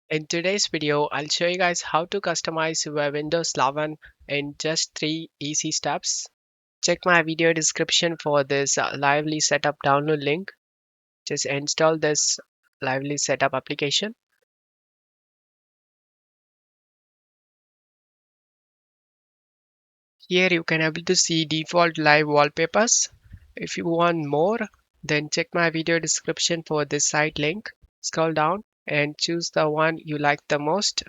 In today's video, I'll show you guys how to customize your Windows 11 in just 3 easy steps. Check my video description for this Lively Setup download link. Just install this Lively Setup application. Here you can able to see default live wallpapers. If you want more, then check my video description for this site link. Scroll down and choose the one you like the most.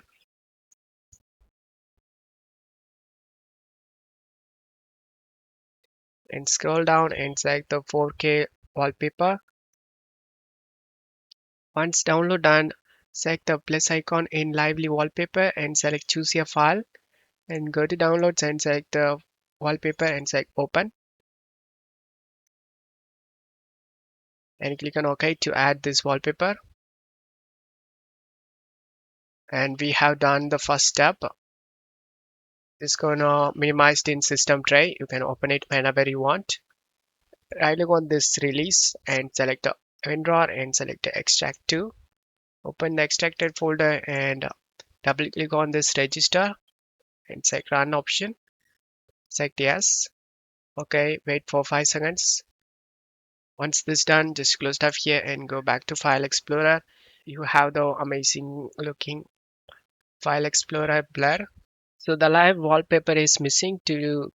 And scroll down and select the 4K wallpaper. Once download done, select the plus icon in Lively Wallpaper and select choose your file and go to downloads and select the wallpaper and select open and click on OK to add this wallpaper. And we have done the first step. It's gonna minimize in system tray. You can open it whenever you want. Right click on this release and select the WinRAR and select the extract to. Open the extracted folder and double click on this register and select run option. Select yes. Okay, wait for 5 seconds. Once this done, just close stuff here and go back to File Explorer. You have the amazing looking File Explorer blur. So the live wallpaper is missing. To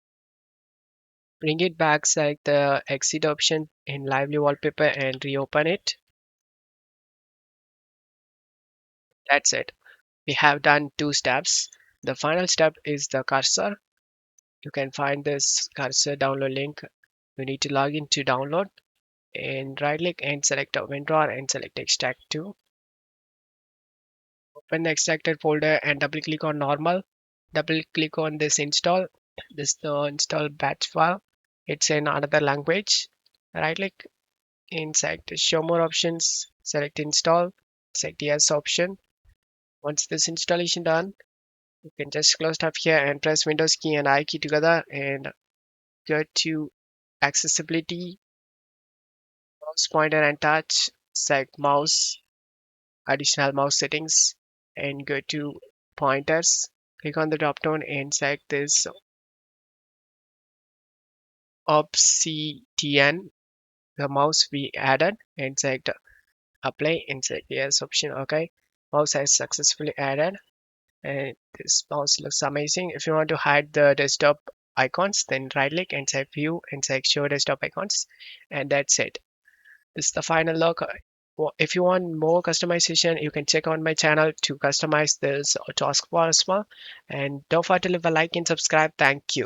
bring it back, select the exit option in Lively Wallpaper and reopen it. That's it. We have done 2 steps. The final step is the cursor. You can find this cursor download link. You need to log in to download and right click and select a WinRAR and select extract to. Open the extracted folder and double click on normal. Double click on this install. This is the install batch file. It's in another language. Right click and select show more options. Select install. Select yes option. Once this installation done, you can just close tab here and press Windows key and I key together and go to accessibility, mouse pointer and touch. Select mouse, additional mouse settings and go to pointers. Click on the drop down and select this obsidian, the mouse we added, and select apply and select yes option. Okay, mouse has successfully added and this mouse looks amazing. If you want to hide the desktop icons, then right click and select view and select show desktop icons, and that's it. This is the final look. If you want more customization, you can check on my channel to customize this taskbar as well. And don't forget to leave a like and subscribe. Thank you.